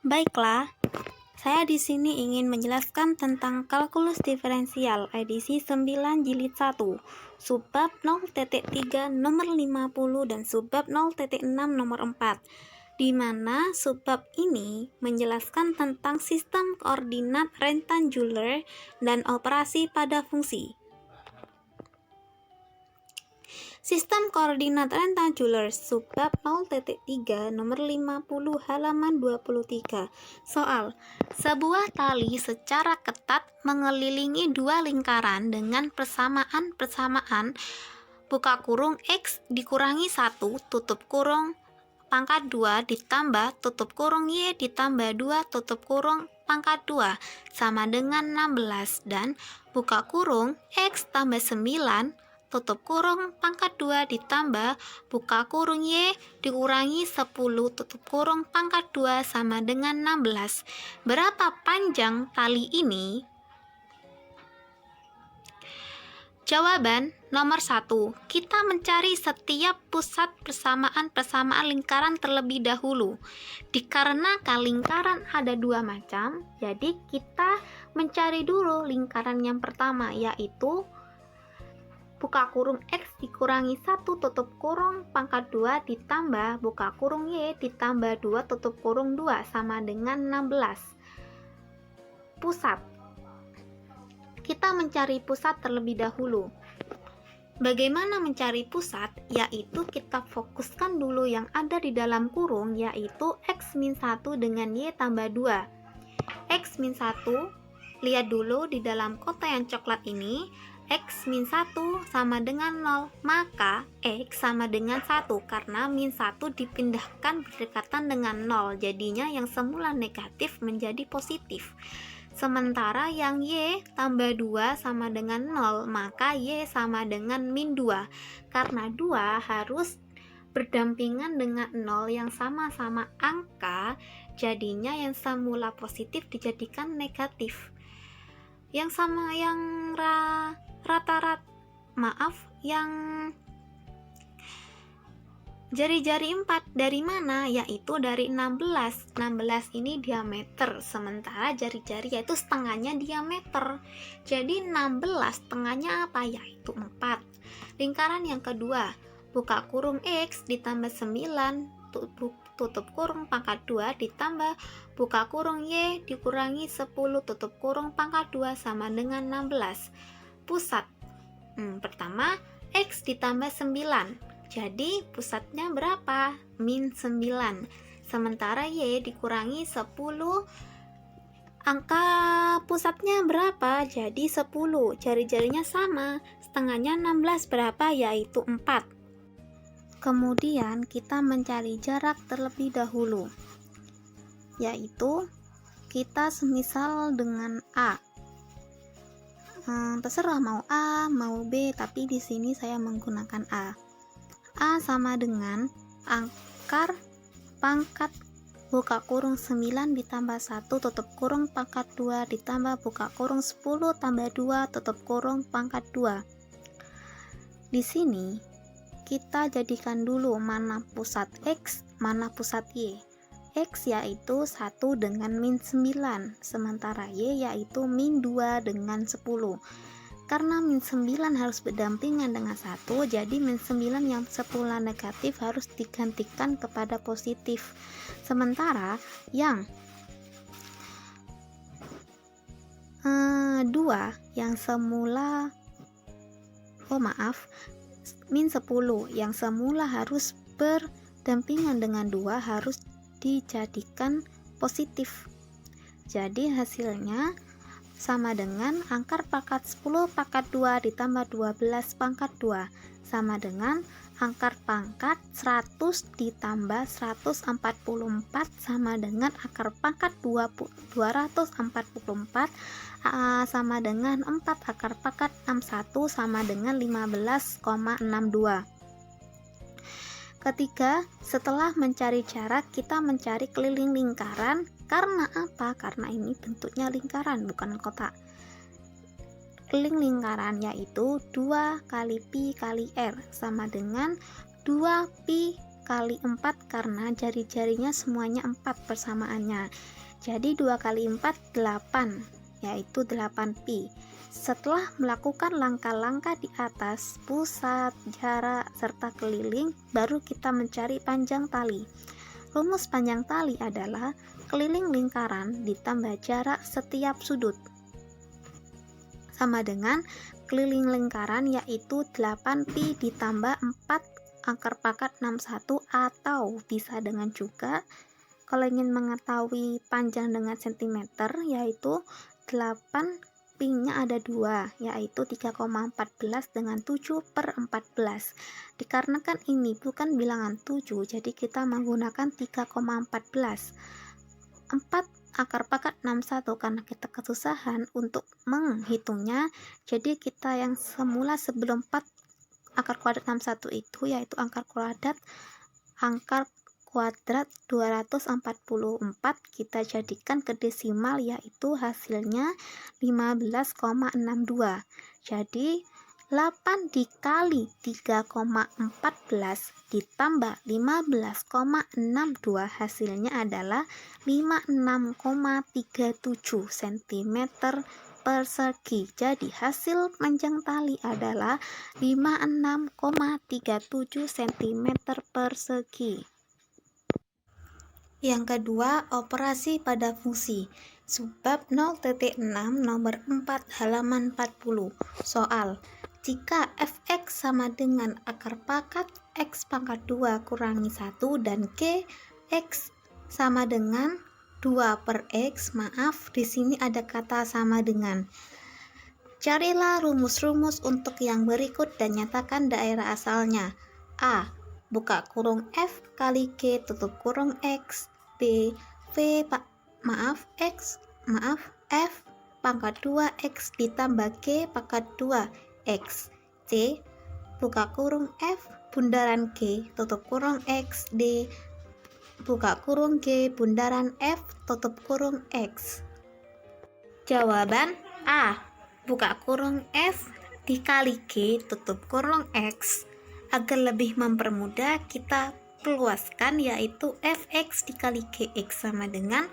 Baiklah, saya di sini ingin menjelaskan tentang kalkulus diferensial edisi 9 jilid 1, subbab 0.3 nomor 50 dan subbab 0.6 nomor 4, di mana subbab ini menjelaskan tentang sistem koordinat rectangular dan operasi pada fungsi. Sistem koordinat rectangular subbab 0.3 nomor 50 halaman 23. Soal: sebuah tali secara ketat mengelilingi dua lingkaran dengan persamaan buka kurung X dikurangi 1 tutup kurung pangkat 2 ditambah tutup kurung Y ditambah 2 tutup kurung pangkat 2 sama dengan 16 dan buka kurung X tambah 9 tutup kurung pangkat 2 ditambah buka kurung Y dikurangi 10 tutup kurung pangkat 2 sama dengan 16. Berapa panjang tali ini? Jawaban nomor 1. Kita mencari setiap pusat persamaan lingkaran terlebih dahulu. Dikarenakan lingkaran ada dua macam, jadi kita mencari dulu lingkaran yang pertama, yaitu buka kurung X dikurangi 1 tutup kurung pangkat 2 ditambah buka kurung Y ditambah 2 tutup kurung 2 sama dengan 16. Pusat. Kita mencari pusat terlebih dahulu. Bagaimana mencari pusat? Yaitu kita fokuskan dulu yang ada di dalam kurung, yaitu X-1 dengan Y tambah 2. X-1, lihat dulu di dalam kotak yang coklat ini, X-1 sama dengan 0, maka X sama dengan 1 karena min 1 dipindahkan berdekatan dengan 0, jadinya yang semula negatif menjadi positif. Sementara yang Y tambah 2 sama dengan 0, maka Y sama dengan min 2 karena 2 harus berdampingan dengan 0 yang sama-sama angka, jadinya yang semula positif dijadikan negatif. Yang sama yang yang jari-jari 4 dari mana? Yaitu dari 16. 16 ini diameter, sementara jari-jari yaitu setengahnya diameter. Jadi 16 setengahnya apa? Yaitu 4. Lingkaran yang kedua, buka kurung X ditambah 9 tutup kurung pangkat 2 ditambah buka kurung Y dikurangi 10 tutup kurung pangkat 2 sama dengan 16. Pusat. Pertama X ditambah 9, jadi pusatnya berapa? Min 9. Sementara Y dikurangi 10, angka pusatnya berapa? Jadi 10. Jari-jarinya sama, setengahnya 16 berapa? Yaitu 4. Kemudian kita mencari jarak terlebih dahulu, yaitu kita semisal dengan A. Terserah mau A, mau B, tapi di sini saya menggunakan A. A sama dengan akar pangkat buka kurung 9 ditambah 1 tutup kurung pangkat 2 ditambah buka kurung 10 tambah 2 tutup kurung pangkat 2. Di sini kita jadikan dulu mana pusat X, mana pusat Y. X yaitu 1 dengan min 9, sementara Y yaitu min 2 dengan 10. Karena min 9 harus berdampingan dengan 1, jadi min 9 yang semula negatif harus digantikan kepada positif. Sementara yang 2 yang semula min 10 yang semula harus berdampingan dengan 2 harus dijadikan positif. Jadi hasilnya sama dengan akar pangkat 10 pangkat 2 ditambah 12 pangkat 2 sama dengan akar pangkat 100 ditambah 144 sama dengan akar pangkat 244 sama dengan 4 akar pangkat 61 sama dengan 15,62. Ketiga, setelah mencari jarak, kita mencari keliling lingkaran. Karena apa? Karena ini bentuknya lingkaran, bukan kotak. Keliling lingkaran yaitu 2 kali pi kali r sama dengan 2 pi kali 4 karena jari-jarinya semuanya 4 persamaannya. Jadi 2 kali 4 8, yaitu 8pi. Setelah melakukan langkah-langkah di atas, pusat, jarak, serta keliling, baru kita mencari panjang tali. Rumus panjang tali adalah keliling lingkaran ditambah jarak setiap sudut, sama dengan keliling lingkaran yaitu 8pi ditambah 4 akar pangkat 61, atau bisa dengan juga kalau ingin mengetahui panjang dengan sentimeter yaitu 8pi-nya ada 2, yaitu 3,14 dengan 7/14. Dikarenakan ini bukan bilangan 7, jadi kita menggunakan 3,14. 4 akar pangkat 61 karena kita kesusahan untuk menghitungnya, jadi kita yang semula sebelum 4 akar kuadrat 61 itu yaitu akar kuadrat 244, kita jadikan ke desimal yaitu hasilnya 15,62. Jadi 8 dikali 3,14 ditambah 15,62 hasilnya adalah 56,37 cm persegi. Jadi hasil panjang tali adalah 56,37 cm persegi. Yang kedua, operasi pada fungsi. Subbab 0.6 nomor 4 halaman 40. Soal: jika fx sama dengan akar pangkat x pangkat 2 kurangi 1 dan g x sama dengan 2/x, maaf di sini ada kata sama dengan. Carilah rumus-rumus untuk yang berikut dan nyatakan daerah asalnya. A. Buka kurung f kali g tutup kurung x. B. f pangkat 2x ditambah g pangkat 2x. C. Buka kurung f bundaran g tutup kurung x. D. Buka kurung g bundaran f tutup kurung x. Jawaban A. Buka kurung f dikali g tutup kurung x. Agar lebih mempermudah, kita luaskan yaitu fx dikali gx sama dengan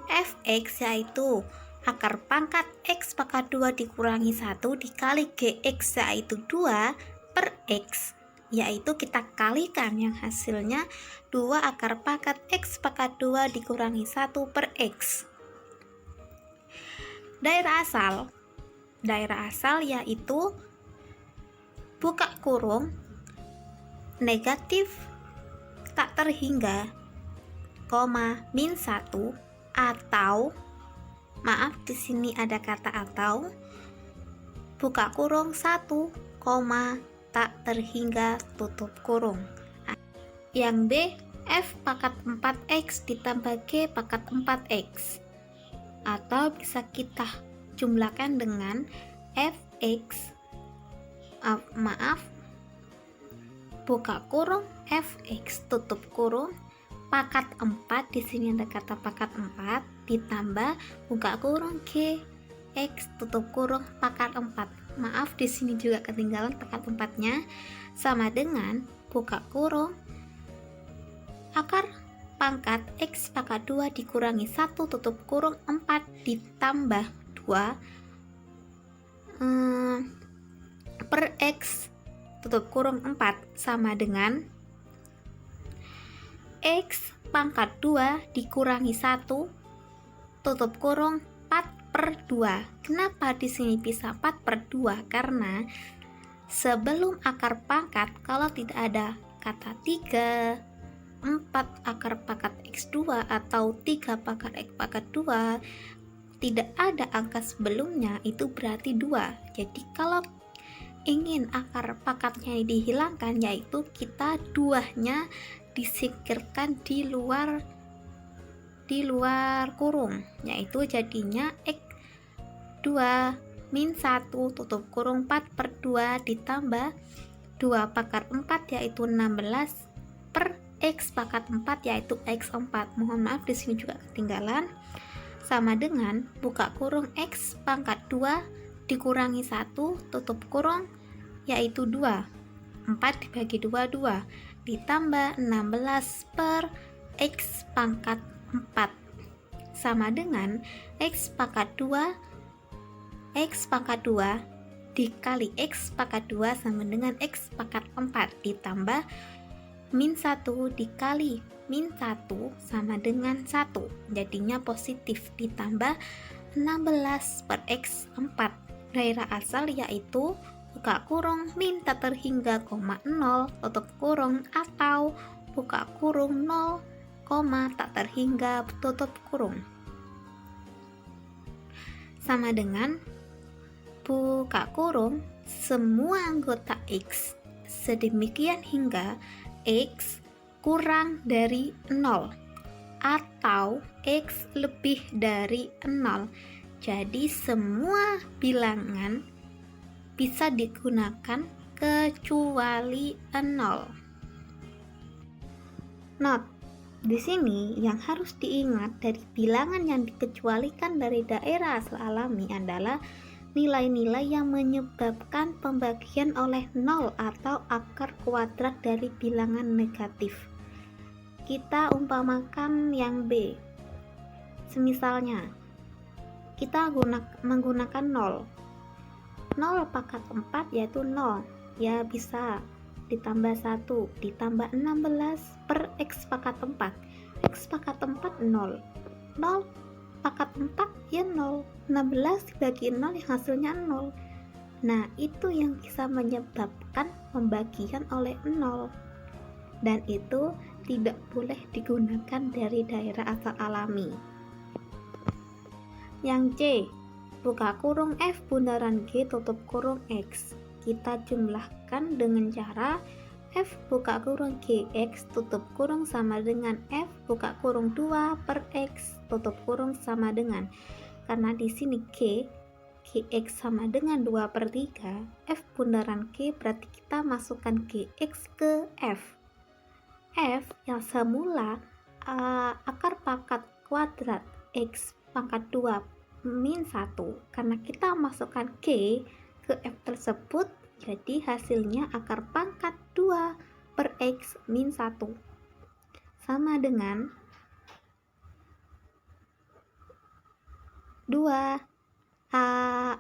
fx yaitu akar pangkat x pangkat 2 dikurangi 1 dikali gx yaitu 2/x, yaitu kita kalikan yang hasilnya 2 akar pangkat x pangkat 2 dikurangi 1/x. Daerah asal yaitu buka kurung negatif tak terhingga, min 1, atau maaf di sini ada kata atau, buka kurung 1, tak terhingga tutup kurung. Yang B, f pangkat 4x ditambah g pangkat 4x, atau bisa kita jumlahkan dengan fx buka kurung fx tutup kurung pangkat 4, di sini ada kata pangkat 4 ditambah buka kurung g x tutup kurung pangkat 4. Maaf di sini juga ketinggalan pangkat 4-nya, sama dengan buka kurung akar pangkat x pangkat 2 dikurangi 1 tutup kurung 4 ditambah 2 per x tutup kurung 4 sama dengan x pangkat 2 dikurangi 1 tutup kurung 4/2. Kenapa di sini bisa 4/2? Karena sebelum akar pangkat kalau tidak ada kata 3, 4 akar pangkat x2 atau 3 pangkat x pangkat 2, tidak ada angka sebelumnya, itu berarti 2. Jadi kalau ingin akar pangkatnya dihilangkan, yaitu kita 2-nya disingkirkan di luar kurung, yaitu jadinya x2 min 1 tutup kurung 4/2 ditambah 2 pangkat 4 yaitu 16 per x pangkat 4 yaitu x4. Mohon maaf di sini juga ketinggalan, sama dengan buka kurung x pangkat 2 dikurangi 1 tutup kurung yaitu 2. 4 dibagi 2 2 ditambah 16 per X pangkat 4 sama dengan X pangkat 2 dikali X pangkat 2 sama dengan X pangkat 4 ditambah min 1 dikali min 1 sama dengan 1, jadinya positif, ditambah 16 per X 4. Daerah asal yaitu buka kurung min tak terhingga, 0 tutup kurung, atau buka kurung 0, tak terhingga tutup kurung, sama dengan buka kurung semua anggota X sedemikian hingga X kurang dari 0 atau X lebih dari 0. Jadi semua bilangan bisa digunakan kecuali 0. Note, di sini yang harus diingat dari bilangan yang dikecualikan dari daerah asal alami adalah nilai-nilai yang menyebabkan pembagian oleh 0 atau akar kuadrat dari bilangan negatif. Kita umpamakan yang B. Semisalnya, kita menggunakan 0 pangkat 4 yaitu 0, ya bisa ditambah 1 ditambah 16 per X pangkat 4. X pangkat 4 0 pangkat 4 ya 0, 16 dibagi 0 yang hasilnya 0. Nah, itu yang bisa menyebabkan pembagian oleh 0, dan itu tidak boleh digunakan dari daerah asal alami. Yang C, buka kurung F bundaran G tutup kurung X. Kita jumlahkan dengan cara F buka kurung GX tutup kurung sama dengan F buka kurung 2 per X tutup kurung sama dengan, karena di sini GX sama dengan 2 per 3, F bundaran G berarti kita masukkan GX ke F yang semula akar pangkat kuadrat X pangkat 2 min 1, karena kita masukkan G ke F tersebut, jadi hasilnya akar pangkat 2 per X min 1 sama dengan 2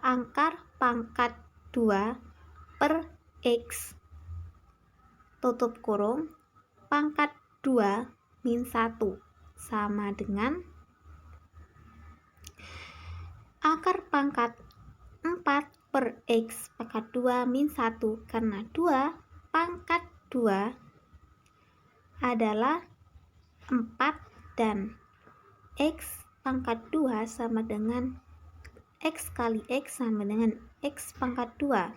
akar pangkat 2 per X tutup kurung pangkat 2 min 1 sama dengan akar pangkat 4 per X pangkat 2 min 1, karena 2 pangkat 2 adalah 4 dan X pangkat 2 sama dengan X kali X sama dengan X pangkat 2.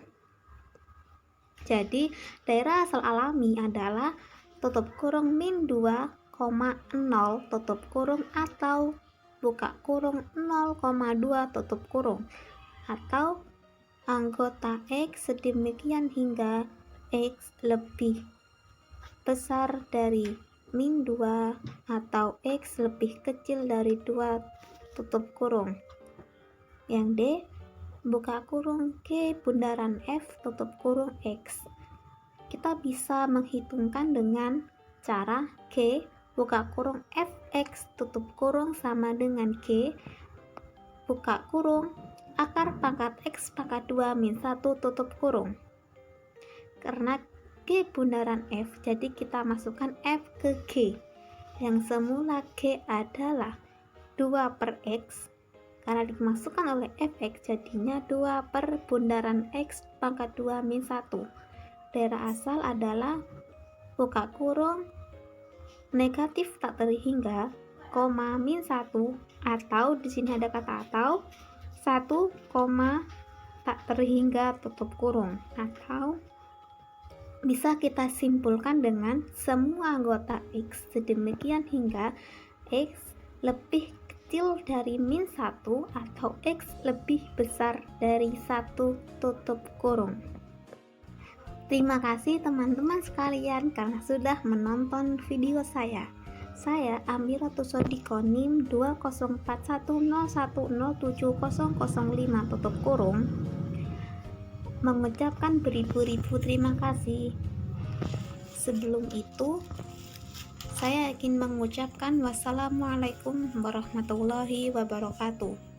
Jadi daerah asal alami adalah tutup kurung min 2,0 tutup kurung atau buka kurung 0,2 tutup kurung, atau anggota X sedemikian hingga X lebih besar dari min 2 atau X lebih kecil dari 2 tutup kurung. Yang D, buka kurung G bundaran F tutup kurung X. Kita bisa menghitungkan dengan cara G buka kurung Fx tutup kurung sama dengan G buka kurung akar pangkat X pangkat 2 min 1 tutup kurung. Karena G bundaran F, jadi kita masukkan F ke G yang semula G adalah 2 per X, karena dimasukkan oleh Fx jadinya 2 per bundaran X pangkat 2 min 1. Daerah asal adalah buka kurung negatif tak terhingga, koma min 1, atau di sini ada kata atau 1, tak terhingga tutup kurung, atau bisa kita simpulkan dengan semua anggota X sedemikian hingga X lebih kecil dari min 1 atau X lebih besar dari 1 tutup kurung. Terima kasih teman-teman sekalian karena sudah menonton video saya. Saya Amira Tusodiko NIM 20410107005 tutup kurung mengucapkan beribu-ribu terima kasih. Sebelum itu, saya ingin mengucapkan wassalamualaikum warahmatullahi wabarakatuh.